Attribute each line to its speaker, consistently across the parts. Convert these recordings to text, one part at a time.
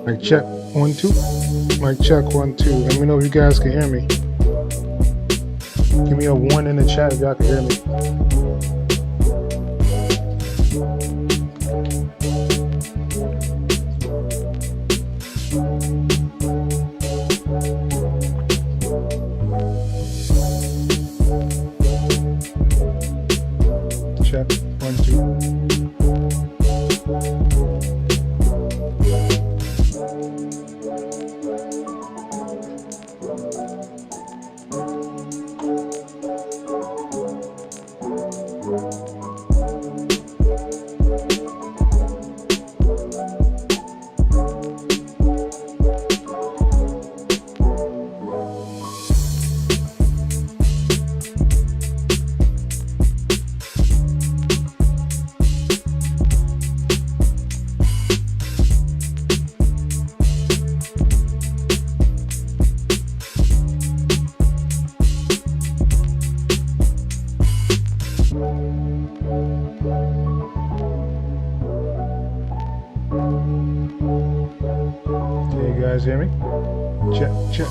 Speaker 1: Mic check, 1, 2. Mic check, 1, 2. Let me know if you guys can hear me. Give me a 1 in the chat if y'all can hear me. Check, 1, 2. Can you guys hear me? Check, check.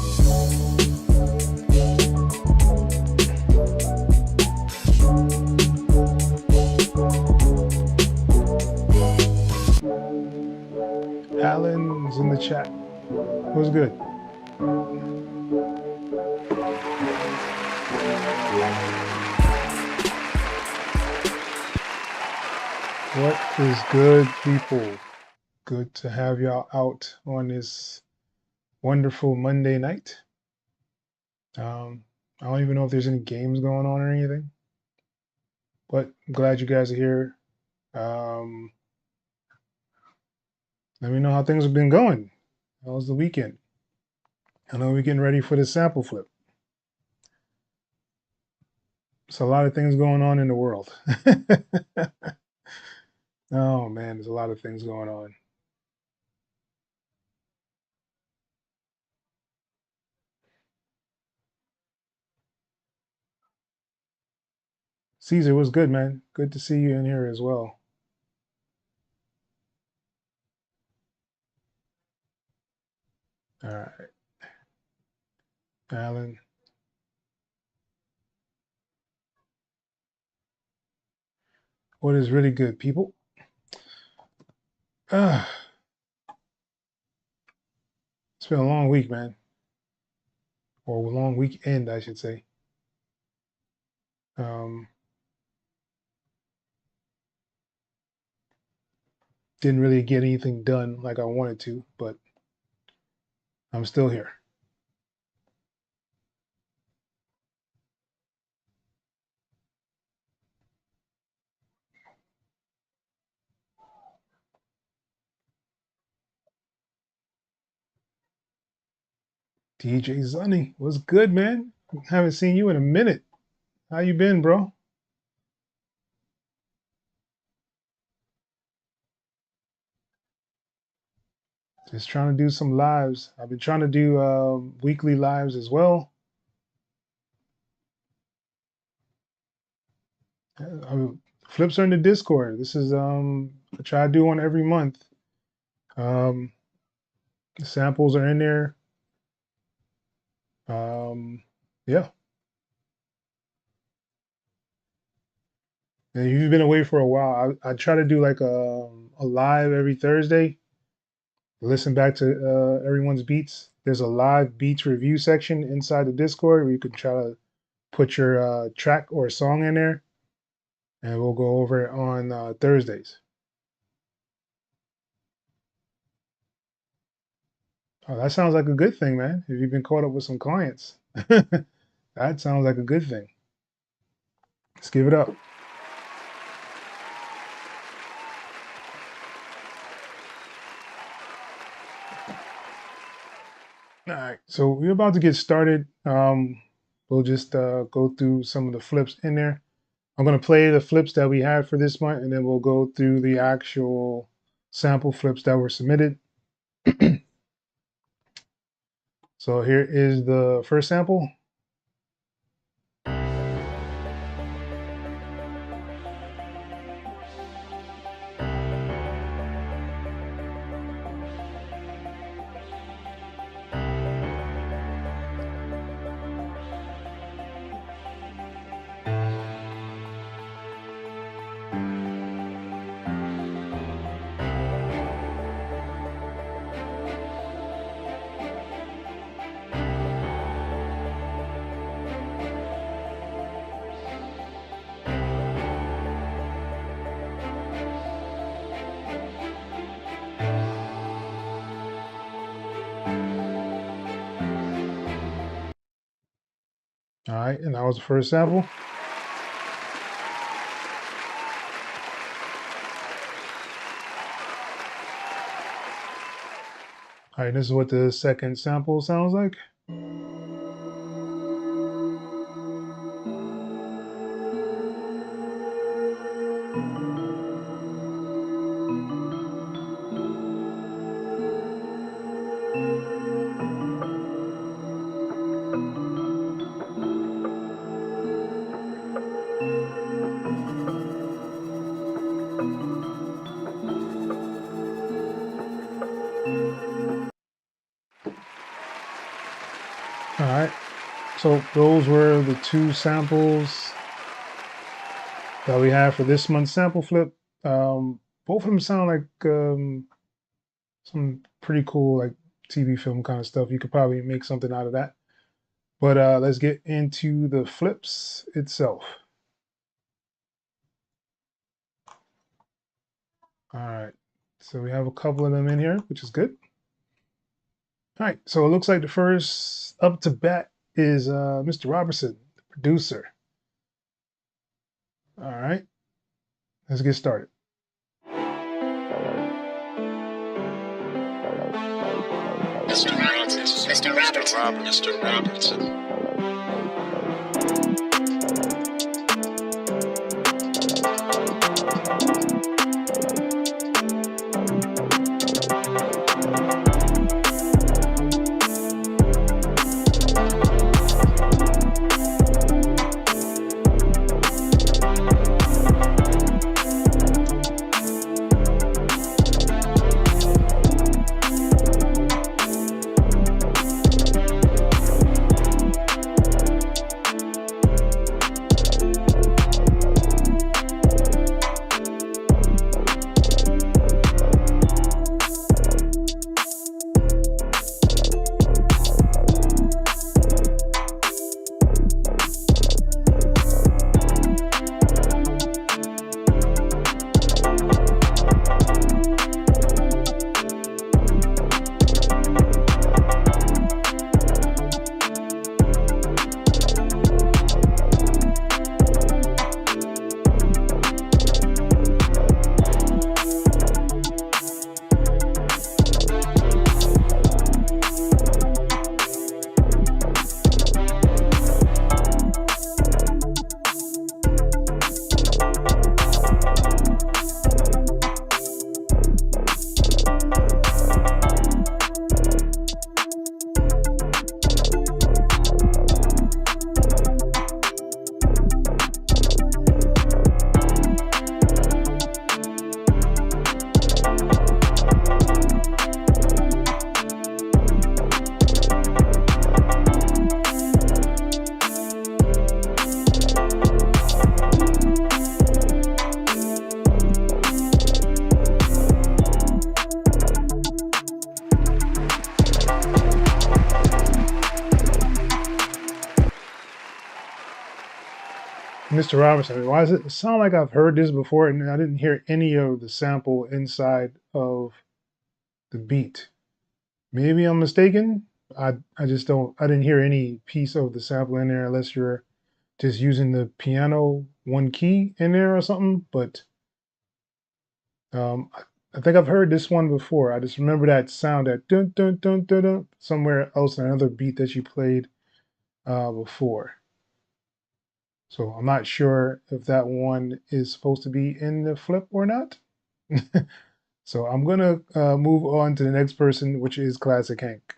Speaker 1: Alan's in the chat. What's good? What is good, people? Good to have y'all out on this wonderful Monday night. I don't even know if there's any games going on or anything, but I'm glad you guys are here. Let me know how things have been going. How was the weekend? I know we're getting ready for the sample flip. There's a lot of things going on in the world. Oh man, there's a lot of things going on. Caesar, what's good, man? Good to see you in here as well. All right. Alan. What is really good, people? It's been a long week, man. Or a long weekend, I should say. Didn't really get anything done like I wanted to, but I'm still here. DJ Zunny, what's good, man? Haven't seen you in a minute. How you been, bro? Just trying to do some lives. I've been trying to do weekly lives as well. Flips are in the Discord. This is I try to do one every month. The samples are in there. Yeah. And you've been away for a while. I try to do like a live every Thursday. Listen back to everyone's beats. There's a live beats review section inside the Discord where you can try to put your track or song in there, and we'll go over it on Thursdays. Oh, that sounds like a good thing, man. If you've been caught up with some clients, that sounds like a good thing. Let's give it up. All right, so we're about to get started. We'll just go through some of the flips in there. I'm going to play the flips that we had for this month, and then we'll go through the actual sample flips that were submitted. So here is the first sample. All right, and that was the first sample. All right, this is what the second sample sounds like. All right, so those were the two samples that we have for this month's sample flip. Both of them sound like some pretty cool like TV film kind of stuff. You could probably make something out of that. But let's get into the flips itself. All right, so we have a couple of them in here, which is good. All right, so it looks like the first up to bat is Mr. Robertson, the producer. All right, let's get started.
Speaker 2: Mr. Robertson. Mr. Robertson. Mr. Robertson.
Speaker 1: Mr. Robinson, why does it sound like I've heard this before and I didn't hear any of the sample inside of the beat? Maybe I'm mistaken. I just don't, I didn't hear any piece of the sample in there unless you're just using the piano one key in there or something. But I think I've heard this one before. I just remember that sound, that dun dun dun dun dun, somewhere else in another beat that you played before. So I'm not sure if that one is supposed to be in the flip or not. So I'm gonna move on to the next person, which is Classic Hank.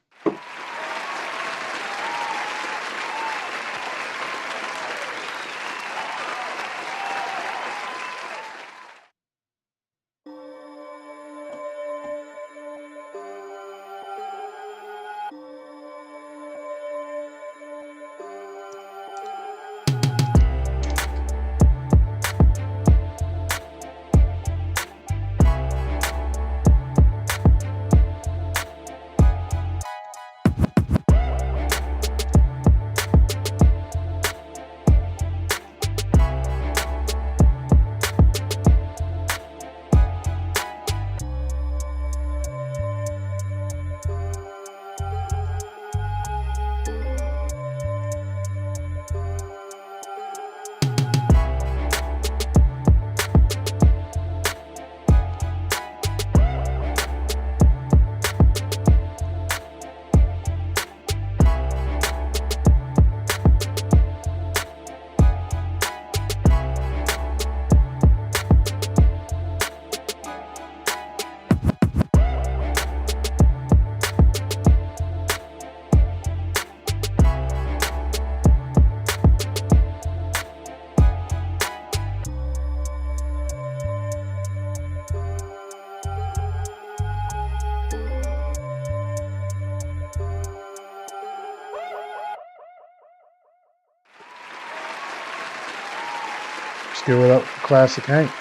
Speaker 1: Let's give it up for Classic Hank.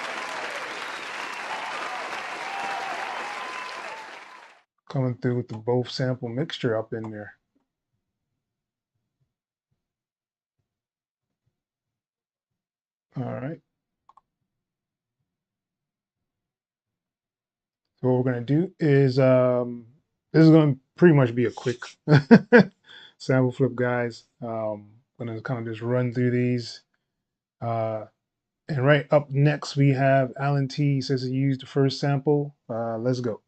Speaker 1: coming through with the both sample mixture up in there. All right. So what we're going to do is this is going to pretty much be a quick sample flip, guys. I'm going to kind of just run through these. And right up next, we have Alan T. Says he used the first sample. Let's go.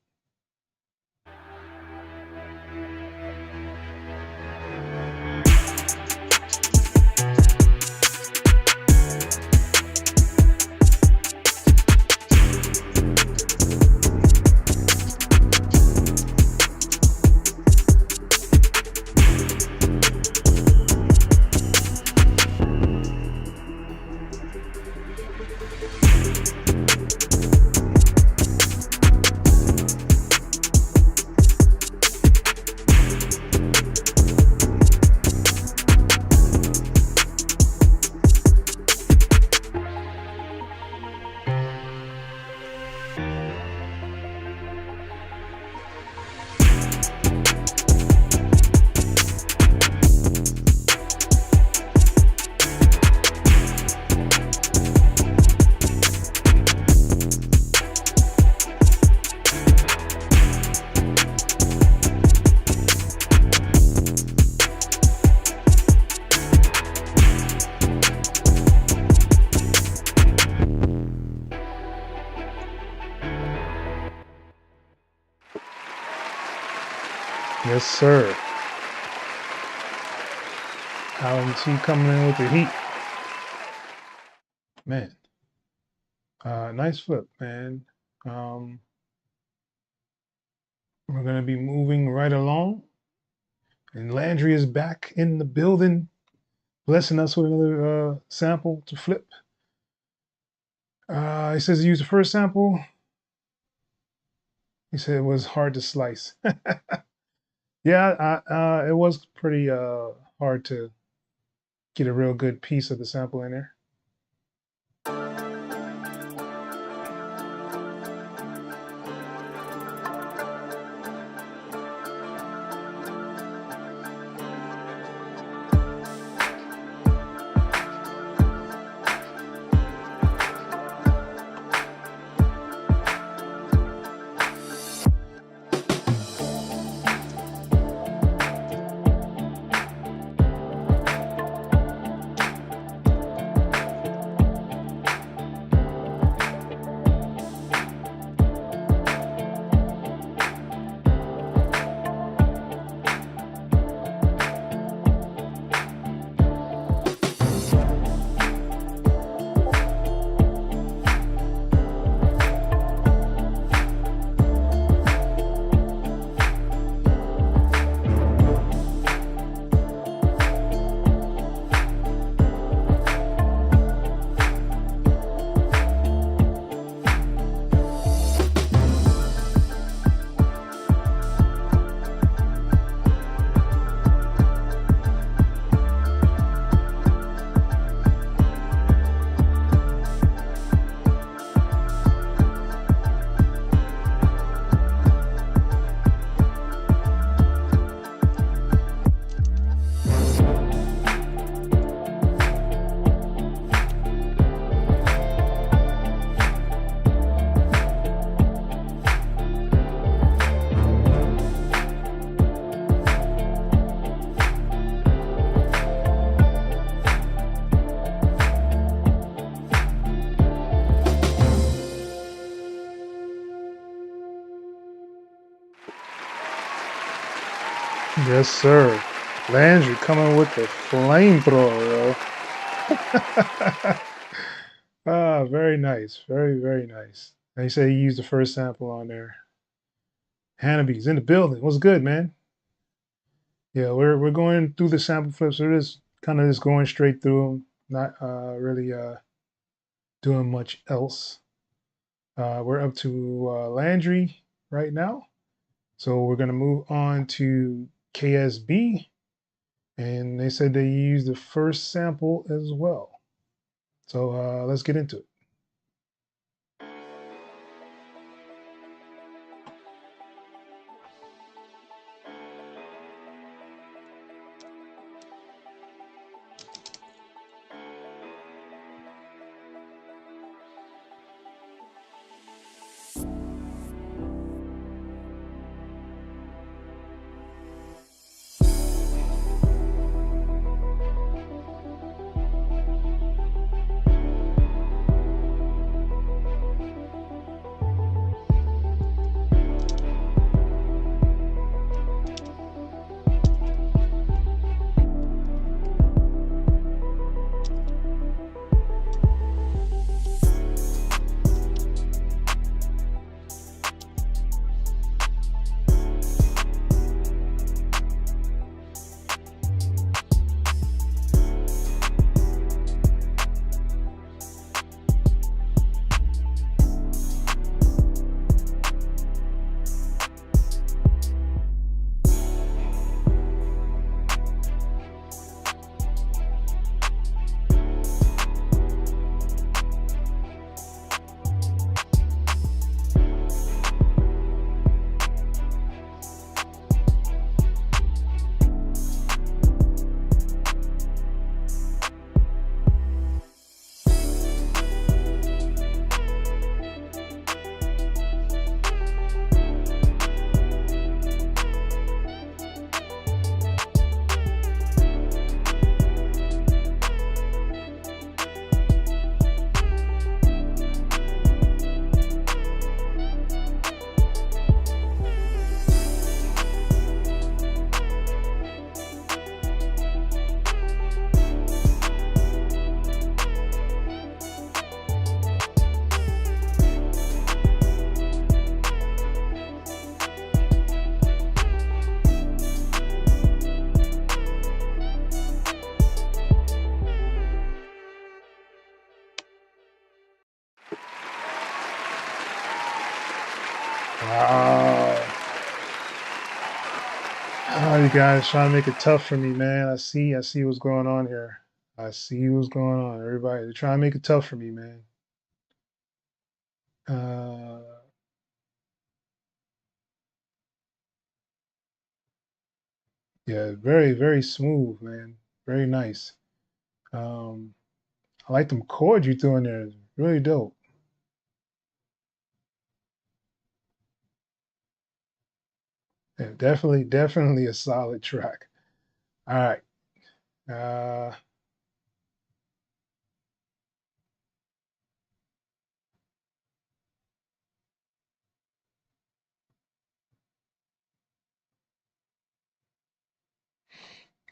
Speaker 1: Yes, sir. Alan T coming in with the heat. Man. Nice flip, man. We're going to be moving right along. And Landry is back in the building, blessing us with another sample to flip. He says he used the first sample. He said it was hard to slice. Yeah, it was pretty hard to get a real good piece of the sample in there. Yes, sir. Landry coming with the flamethrower, yo. Very nice. Very, very nice. They say he used the first sample on there. Hanabi's in the building. What's good, man? Yeah, we're going through the sample flips. We're just kind of just going straight through them, not really doing much else. We're up to Landry right now. So we're going to move on to KSB. And they said they used the first sample as well. So let's get into it. Oh, you guys trying to make it tough for me, man. I see what's going on here. I see what's going on. Everybody, they're trying to make it tough for me, man. Uh, yeah, very, very smooth, man. Very nice. Um, I like them chords you threw in there. It's really dope. Yeah, definitely a solid track. All right. Uh,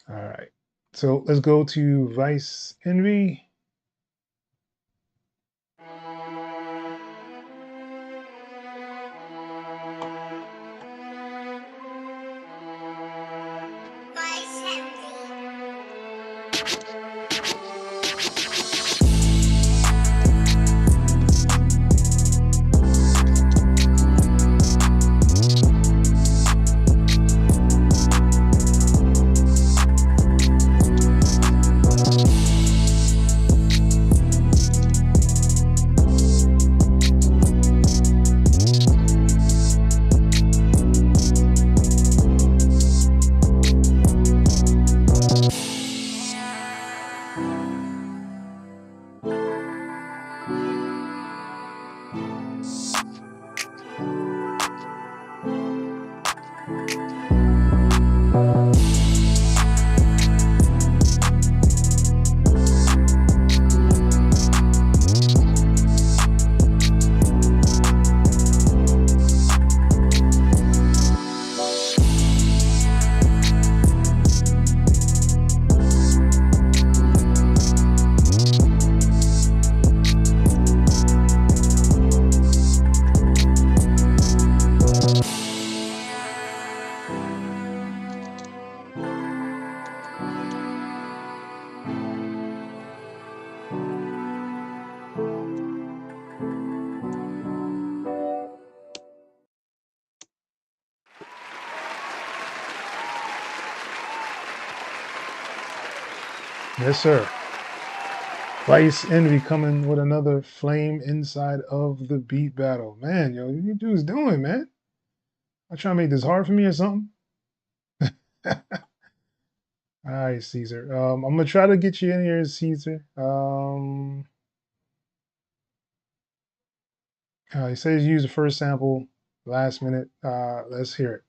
Speaker 1: all right. So let's go to Vice Envy. Yes, sir. Vice Envy coming with another flame inside of the beat battle. Man, yo, what you dudes doing, man? I trying to make this hard for me or something? All right, Caesar. I'm gonna try to get you in here, Caesar. He says use the first sample last minute. Let's hear it.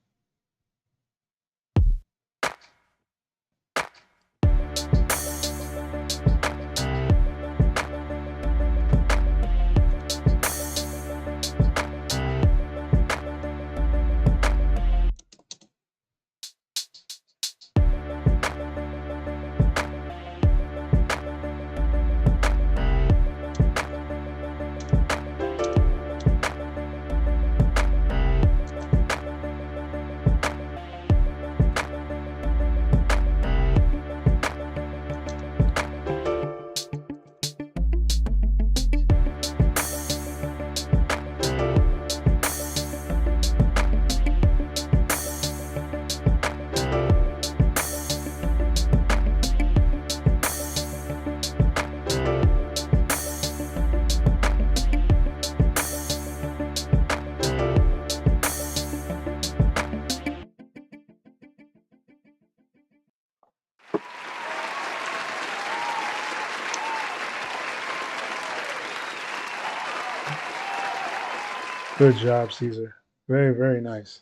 Speaker 1: Good job, Caesar. Very, very nice.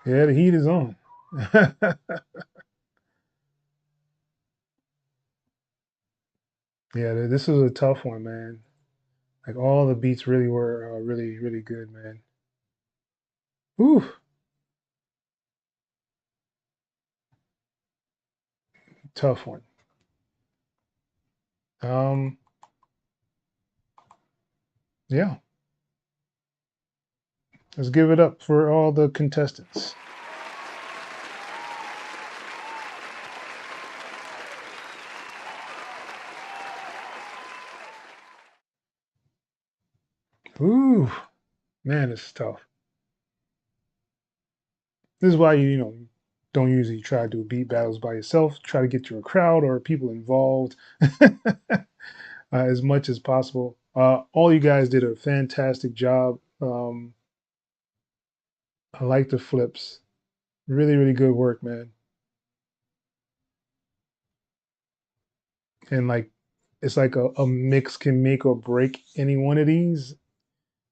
Speaker 1: Yeah, the heat is on. Yeah, this is a tough one, man. Like all the beats really were really, really good, man. Whew, tough one. Um, yeah, let's give it up for all the contestants. Ooh, man, it's tough. This is why you don't usually try to do beat battles by yourself. Try to get your crowd or people involved as much as possible. All you guys did a fantastic job. I like the flips. Really, really good work, man. And like, it's like a mix can make or break any one of these,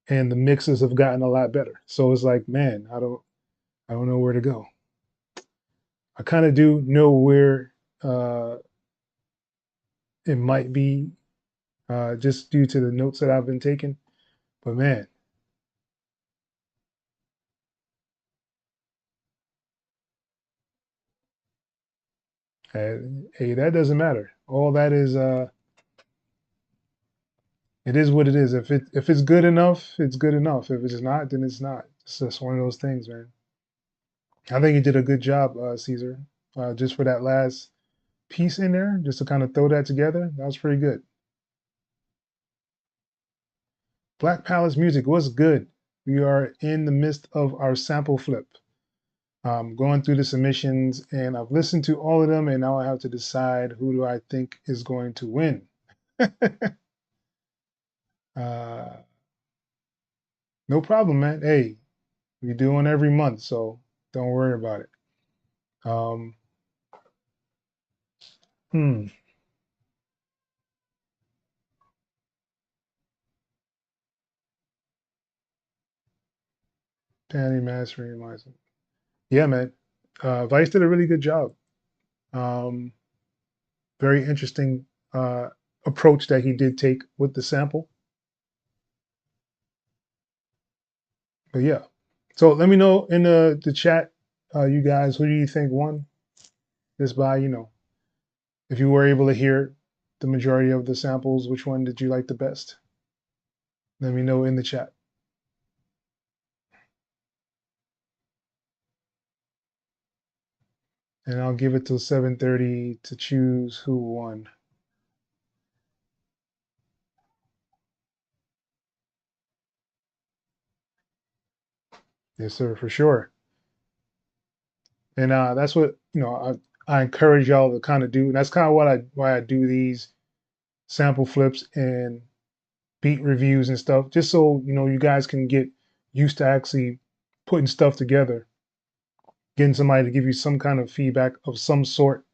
Speaker 1: and the mixes have gotten a lot better. So it's like, man, I don't know where to go. I kind of do know where uh, it might be, just due to the notes that I've been taking. But man, uh, hey, that doesn't matter. All that is, it is what it is. If it's good enough, it's good enough. If it's not, then it's not. It's just one of those things, man. I think you did a good job, Caesar, just for that last piece in there, just to kind of throw that together. That was pretty good. Black Palace Music was good. We are in the midst of our sample flip. Going through the submissions, and I've listened to all of them, and now I have to decide who do I think is going to win. uh, no problem, man. Hey, we do one every month, so don't worry about it. Um, hmm, Danny Mastering Liza. Yeah, man. Vice did a really good job. Um, Very interesting approach that he did take with the sample. But yeah, so let me know in the chat, you guys, who do you think won? Just by if you were able to hear the majority of the samples, which one did you like the best? Let me know in the chat, and I'll give it till 7:30 to choose who won. Yes, sir, for sure. And that's what I encourage y'all to kind of do. And that's kind of why I do these sample flips and beat reviews and stuff, just so you guys can get used to actually putting stuff together, getting somebody to give you some kind of feedback of some sort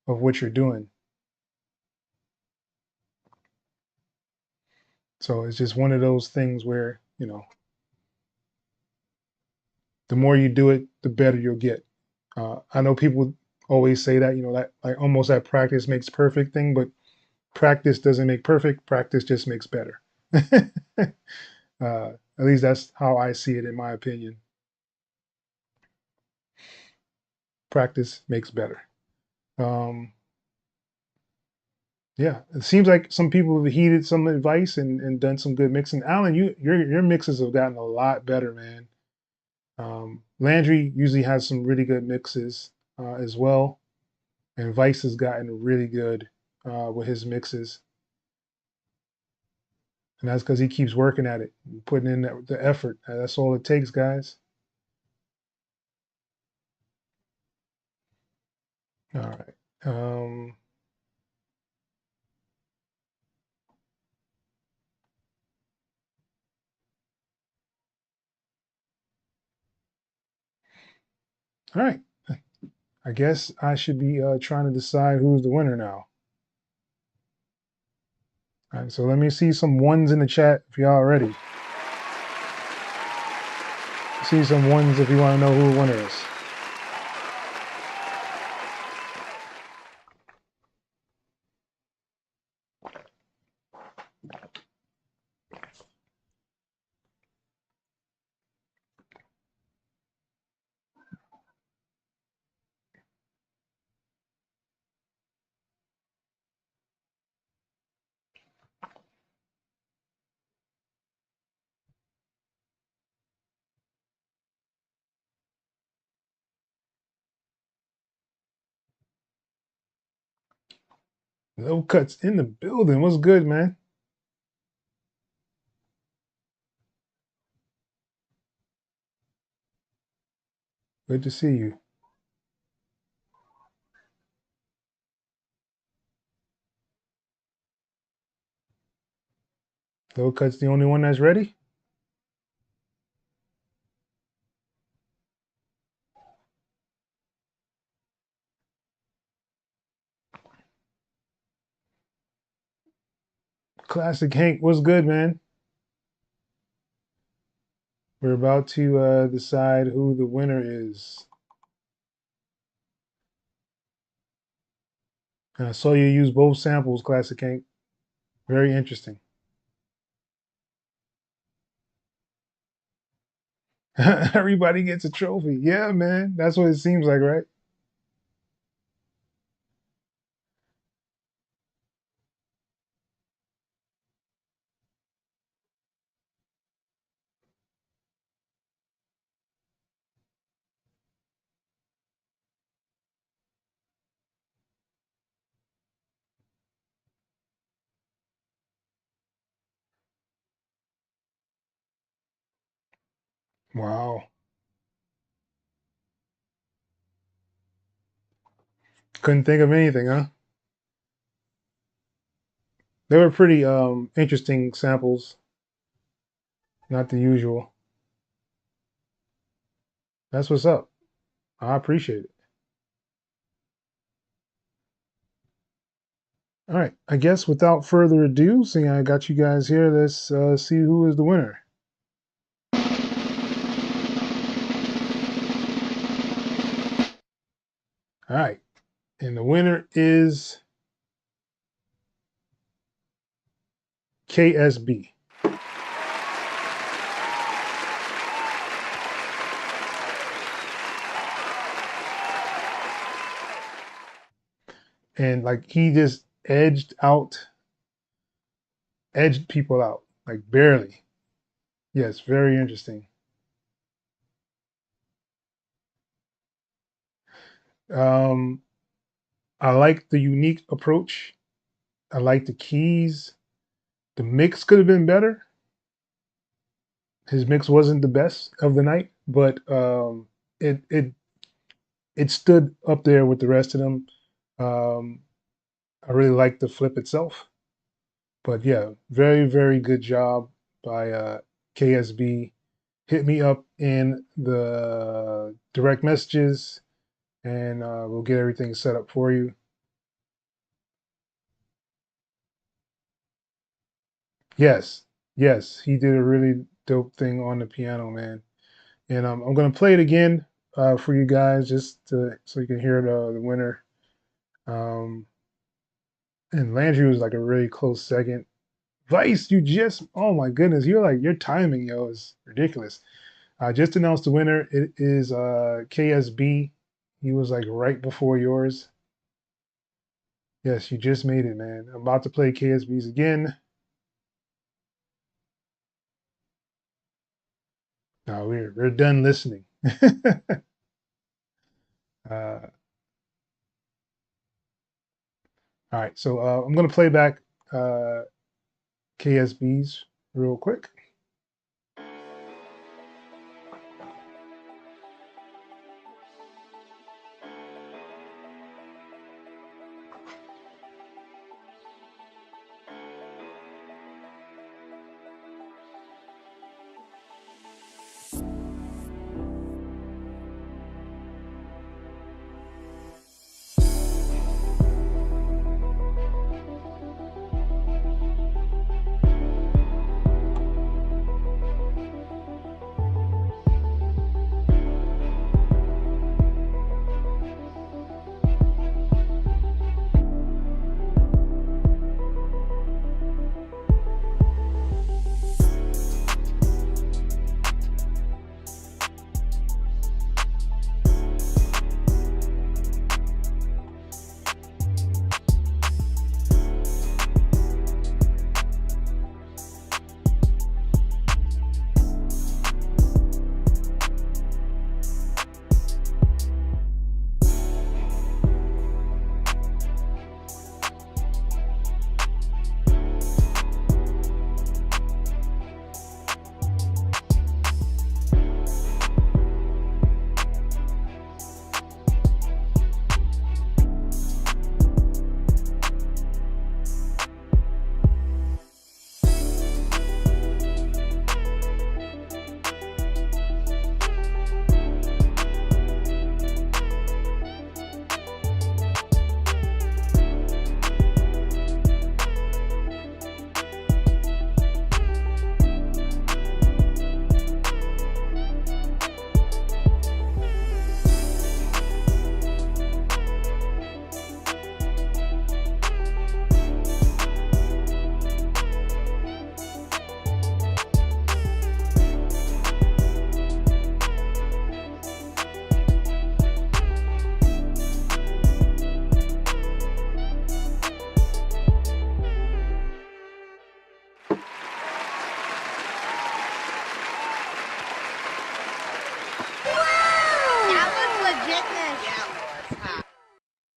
Speaker 1: of what you're doing. So it's just one of those things where the more you do it, the better you'll get. I know people always say that that like almost that practice makes perfect thing, but practice doesn't make perfect. Practice just makes better. At least that's how I see it, in my opinion. Practice makes better. Um, Yeah, it seems like some people have heeded some advice and done some good mixing. Alan, your mixes have gotten a lot better, man. Landry usually has some really good mixes as well, and Vice has gotten really good with his mixes, and that's because he keeps working at it, putting in the effort. That's all it takes, guys. All right. All right. I guess I should be trying to decide who's the winner now. All right. So let me see some ones in the chat if y'all are ready. See some ones if you want to know who the winner is. No cuts in the building. What's good, man? Good to see you. Low Cut's the only one that's ready. Classic Hank, what's good, man? We're about to decide who the winner is. And I saw you use both samples, Classic Hank. Very interesting. Everybody gets a trophy. Yeah, man. That's what it seems like, right? Wow. Couldn't think of anything, huh? They were pretty interesting samples, not the usual. That's what's up. I appreciate it. All right. I guess without further ado, seeing I got you guys here, let's see who is the winner. All right. And the winner is KSB. And like he just edged people out, like barely. Yes, very interesting. Um, I like the unique approach. I like the keys. The mix could have been better. His mix wasn't the best of the night, but it it it stood up there with the rest of them. Um, I really like the flip itself, but yeah, very good job by KSB. Hit me up in the direct messages, and we'll get everything set up for you. Yes, yes, he did a really dope thing on the piano, man. And I'm gonna play it again for you guys so you can hear the winner. Um, and Landry was like a really close second. Vice, you just oh my goodness, you're like your timing, yo, is ridiculous. I just announced the winner. It is KSB. He was like right before yours. Yes, you just made it, man. I'm about to play KSB's again. No, we're done listening. uh, all right, so I'm gonna play back uh, KSB's real quick.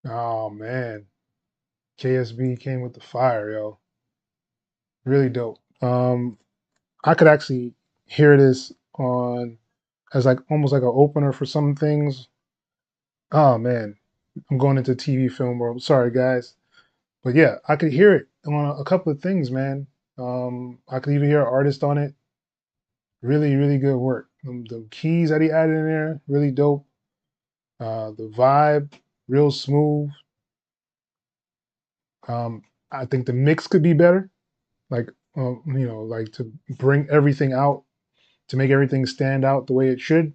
Speaker 1: Oh man, KSB came with the fire, yo. Really dope. I could actually hear this on as like almost like an opener for some things. Oh man, I'm going into TV film world. Sorry guys, but yeah, I could hear it on a couple of things, man. I could even hear an artist on it. Really, really good work. The keys that he added in there, really dope. The vibe, real smooth. Um, I think the mix could be better. Like, like to bring everything out, to make everything stand out the way it should.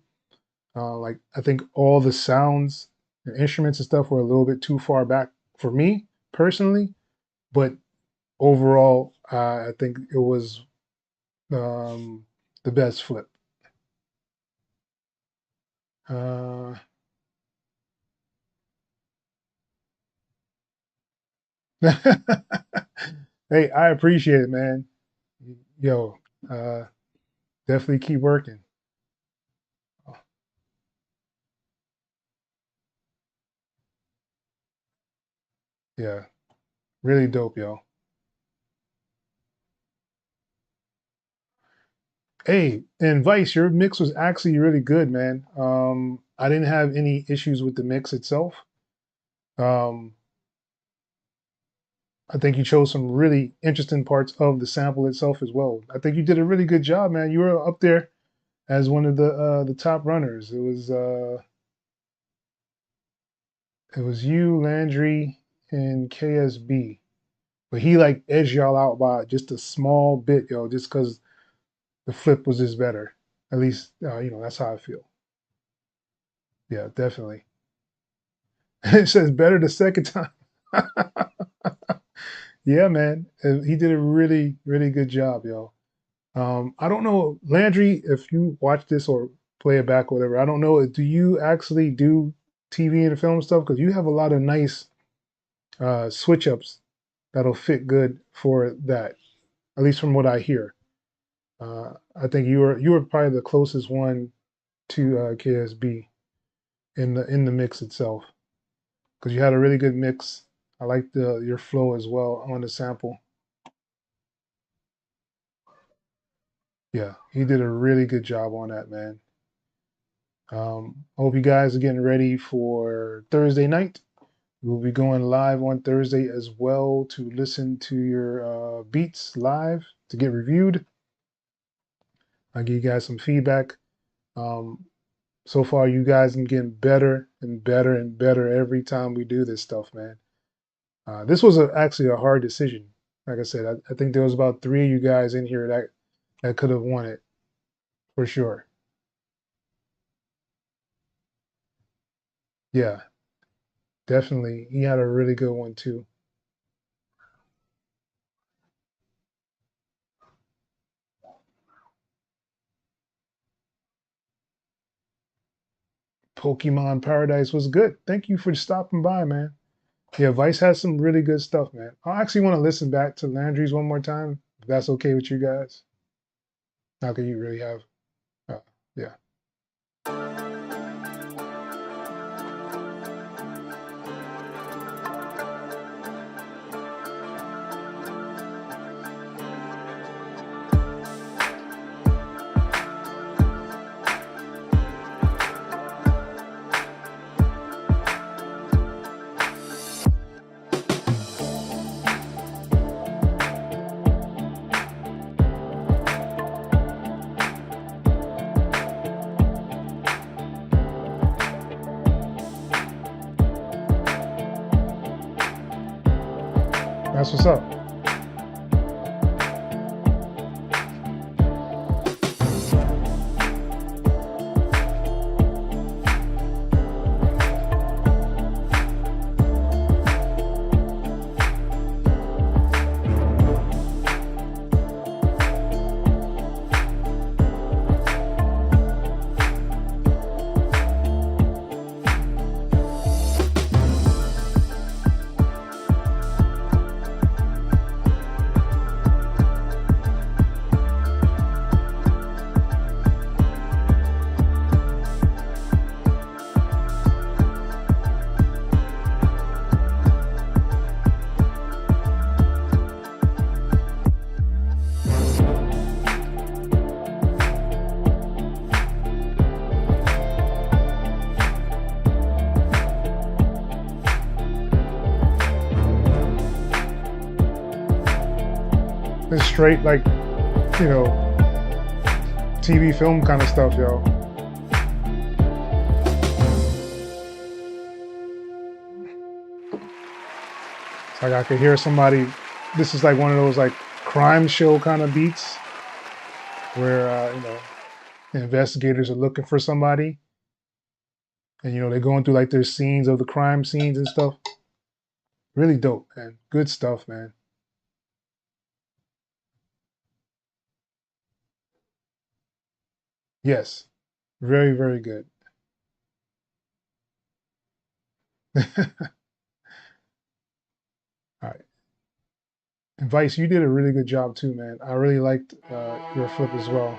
Speaker 1: Like, I think all the sounds and instruments and stuff were a little bit too far back for me personally. But overall, I think it was um, the best flip. Uh, hey, I appreciate it, man. Yo, uh, definitely keep working. Oh, yeah, really dope, yo. Hey, and Vice, your mix was actually really good, man. I didn't have any issues with the mix itself. Um, I think you chose some really interesting parts of the sample itself as well. I think you did a really good job, man. You were up there as one of the top runners. It was you, Landry, and KSB. But he like edged y'all out by just a small bit, yo, just because the flip was just better. At least that's how I feel. Yeah, definitely. It says better the second time. Yeah, man. He did a really, really good job, yo. I don't know, Landry, if you watch this or play it back or whatever. I don't know. Do you actually do TV and film stuff? Because you have a lot of nice switch ups that'll fit good for that. At least from what I hear. I think you were probably the closest one to KSB in the mix itself because you had a really good mix. I like the your flow as well on the sample. Yeah, he did a really good job on that, man. I hope you guys are getting ready for Thursday night. We'll be going live on Thursday as well to listen to your beats live to get reviewed. I'll give you guys some feedback. Um, so far, you guys are getting better and better and better every time we do this stuff, man. This was actually a hard decision. Like I said, I think there was about three of you guys in here that could have won it for sure. Yeah, definitely. He had a really good one too. Pokemon Paradise was good. Thank you for stopping by, man. Yeah, Vice has some really good stuff, man. I actually want to listen back to Landry's one more time, if that's okay with you guys. How can you really have? Uh, yeah. That's what's up. It's straight like, you know, TV film kind of stuff, yo. It's like I could hear somebody. This is like one of those like crime show kind of beats where the investigators are looking for somebody, and they're going through like their scenes of the crime scenes and stuff. Really dope, man. Good stuff, man. Yes, very, very good. All right. And Vice, you did a really good job too, man. I really liked your flip as well.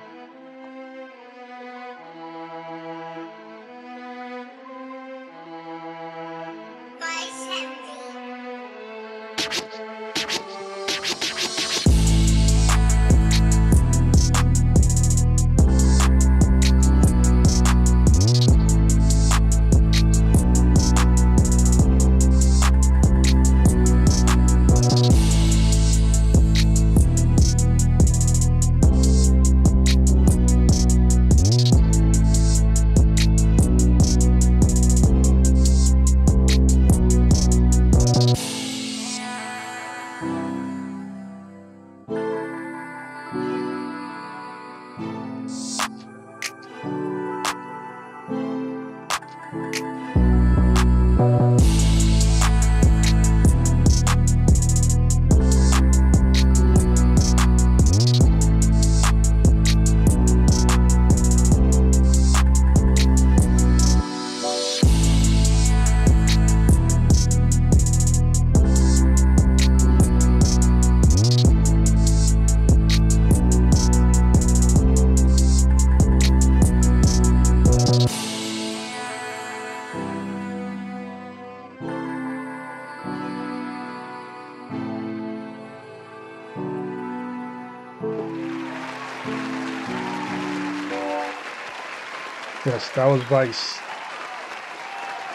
Speaker 1: Yes, that was Vice.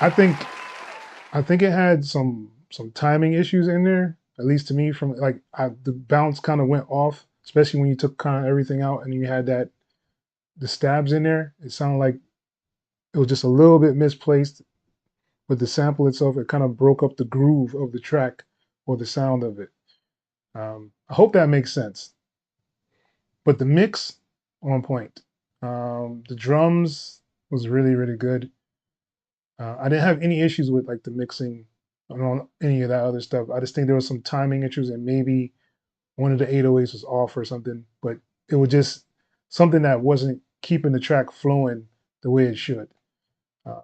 Speaker 1: I think I think it had some timing issues in there, at least to me. From like the bounce kind of went off, especially when you took kind of everything out and you had the stabs in there. It sounded like it was just a little bit misplaced. But the sample itself, it kind of broke up the groove of the track or the sound of it. I hope that makes sense. But the mix on point. The drums was really, really good. I didn't have any issues with like the mixing on any of that other stuff. I just think there was some timing issues and maybe one of the 808s was off or something. But it was just something that wasn't keeping the track flowing the way it should. Um,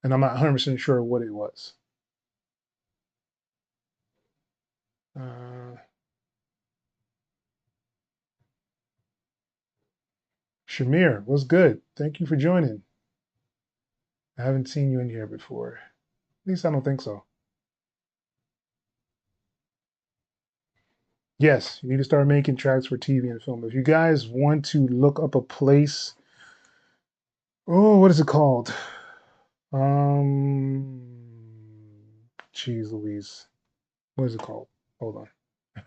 Speaker 1: and I'm not 100% sure what it was. Uh, Shamir, what's good? Thank you for joining. I haven't seen you in here before. At least I don't think so. Yes, you need to start making tracks for TV and film. If you guys want to look up a place, oh, what is it called? Um, Jeez Louise. What is it called? Hold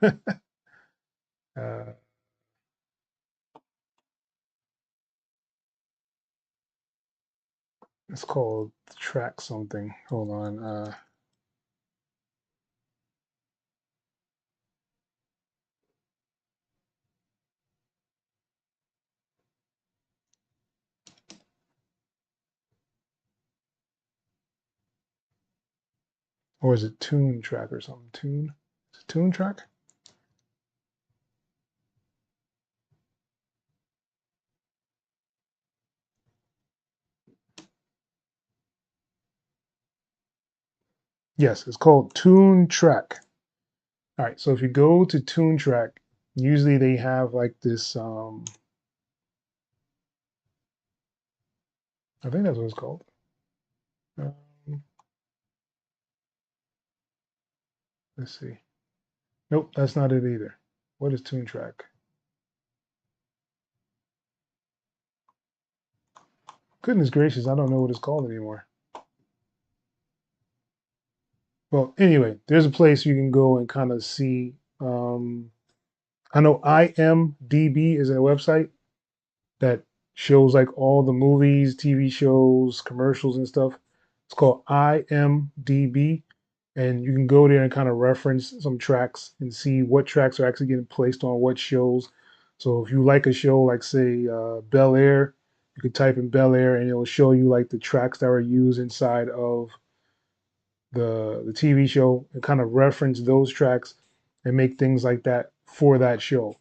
Speaker 1: on. uh, it's called track something. Hold on. Or is it Tune Track or something? Tune? Is it Tune Track? Yes, it's called Tune Track. All right, so if you go to Tune Track, usually they have like this. I think that's what it's called. Um, let's see. Nope, that's not it either. What is Tune Track? Goodness gracious, I don't know what it's called anymore. Well, anyway, there's a place you can go and kind of see I know IMDb is a website that shows like all the movies, TV shows, commercials, and stuff. It's called IMDb, and you can go there and kind of reference some tracks and see what tracks are actually getting placed on what shows. So if you like a show like say Bel Air, you could type in Bel Air and it'll show you like the tracks that were used inside of the TV show and kind of reference those tracks and make things like that for that show.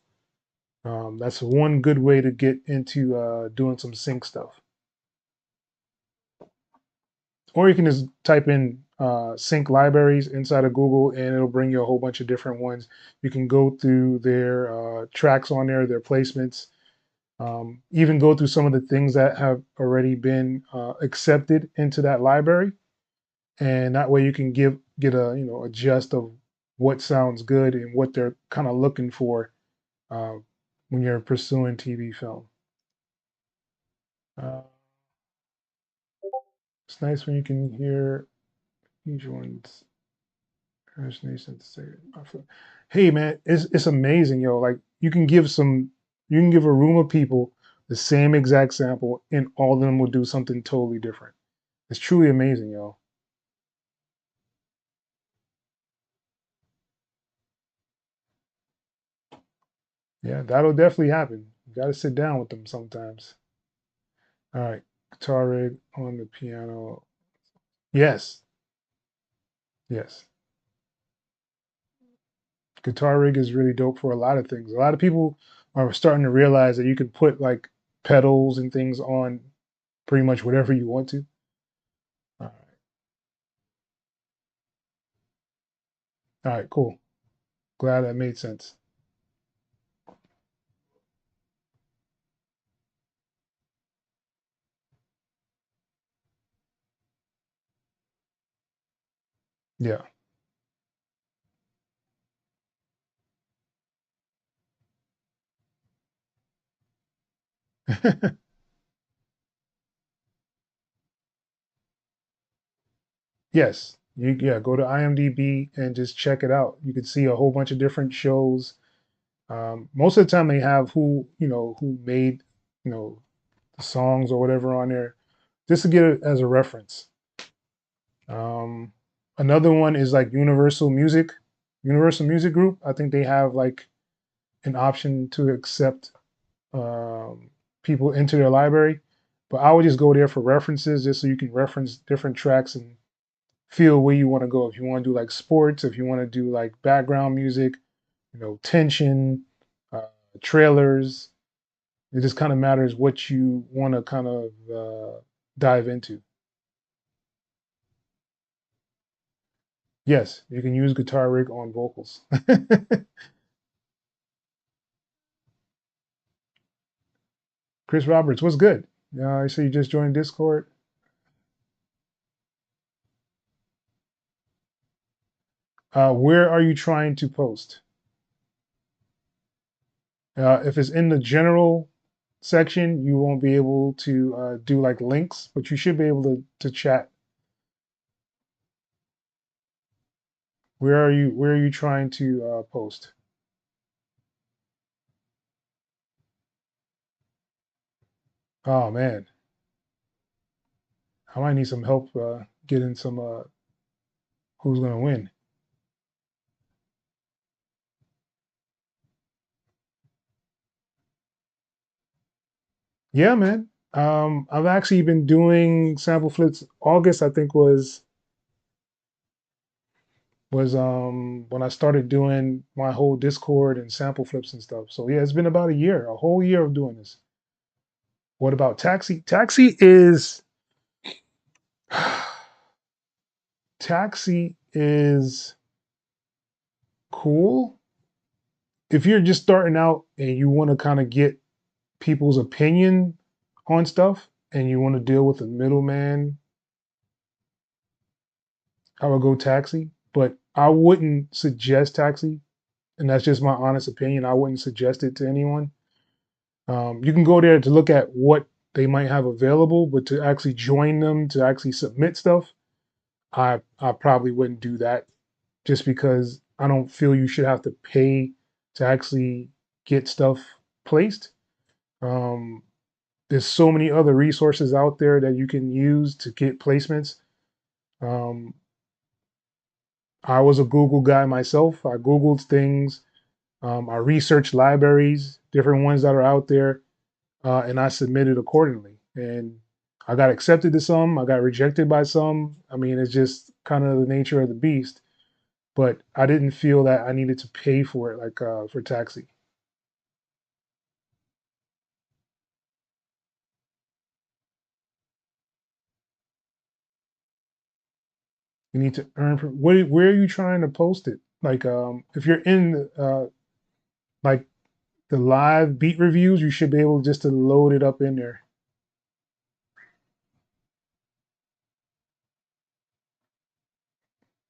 Speaker 1: That's one good way to get into doing some sync stuff. Or you can just type in sync libraries inside of Google and it'll bring you a whole bunch of different ones. You can go through their tracks on there, their placements, even go through some of the things that have already been accepted into that library. And that way you can get a a gist of what sounds good and what they're kind of looking for uh, when you're pursuing TV film. Uh, it's nice when you can hear each one's imagination to say it. Hey man, it's amazing, yo. Like you can give a room of people the same exact sample, and all of them will do something totally different. It's truly amazing, yo. Yeah, that'll definitely happen. You got to sit down with them sometimes. All right, guitar rig on the piano. Yes, yes. Guitar rig is really dope for a lot of things. A lot of people are starting to realize that you can put like pedals and things on pretty much whatever you want to. All right, all right, cool. Glad that made sense. Yeah. Yes. Yeah, go to IMDb and just check it out. You can see a whole bunch of different shows. Most of the time they have who made, you know, the songs or whatever on there, just to get it as a reference. Um, Another one is like Universal Music Group. I think they have like an option to accept um, people into their library. But I would just go there for references, just so you can reference different tracks and feel where you want to go. If you want to do like sports, if you want to do like background music, tension, uh, trailers. It just kind of matters what you want to kind of dive into. Yes, you can use guitar rig on vocals. Chris Roberts, what's good? I see you just joined Discord. Where are you trying to post? If it's in the general section, you won't be able to do like links, but you should be able to chat. Where are you trying to post? Oh man, I might need some help getting some who's gonna win. Yeah, man. I've actually been doing sample flips. August, I think, was when I started doing my whole Discord and sample flips and stuff. So yeah, it's been about a year, a whole year of doing this. What about Taxi? Taxi is cool if you're just starting out and you want to kind of get people's opinion on stuff and you want to deal with a middleman. I would go Taxi, but I wouldn't suggest Taxi, and that's just my honest opinion. I wouldn't suggest it to anyone. You can go there to look at what they might have available, but to actually join them, to actually submit stuff, I probably wouldn't do that just because I don't feel you should have to pay to actually get stuff placed. Um, there's so many other resources out there that you can use to get placements. Um, I was a Google guy myself. I Googled things. I researched libraries, different ones that are out there, and I submitted accordingly. And I got accepted to some, I got rejected by some. I mean, it's just kind of the nature of the beast. But I didn't feel that I needed to pay for it, like for taxi. You need to earn. Where are you trying to post it? Like, if you're in like the live beat reviews, you should be able just to load it up in there.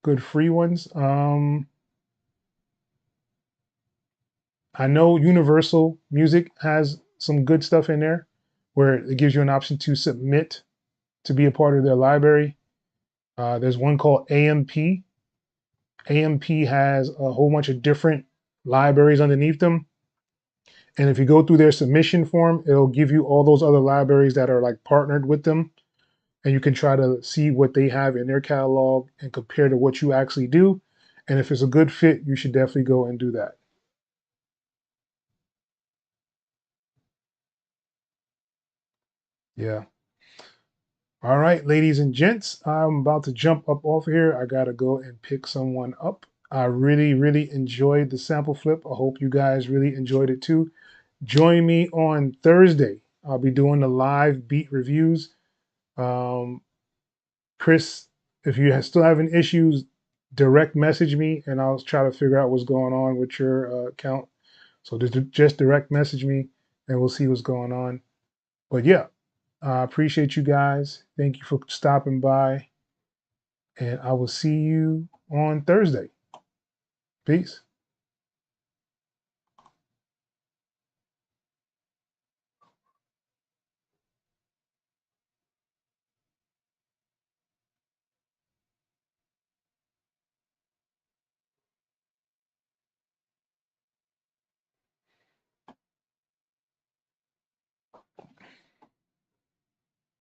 Speaker 1: Good free ones. I know Universal Music has some good stuff in there where it gives you an option to submit to be a part of their library. There's one called AMP. AMP has a whole bunch of different libraries underneath them. And if you go through their submission form, it'll give you all those other libraries that are like partnered with them. And you can try to see what they have in their catalog and compare to what you actually do. And if it's a good fit, you should definitely go and do that. Yeah. All right, ladies and gents, I'm about to jump up off here. I gotta go and pick someone up. I really, really enjoyed the sample flip. I hope you guys really enjoyed it too. Join me on Thursday. I'll be doing the live beat reviews. Um, Chris, if you still having issues, direct message me and I'll try to figure out what's going on with your account. So just direct message me and we'll see what's going on. But yeah, I appreciate you guys. Thank you for stopping by and I will see you on Thursday. Peace.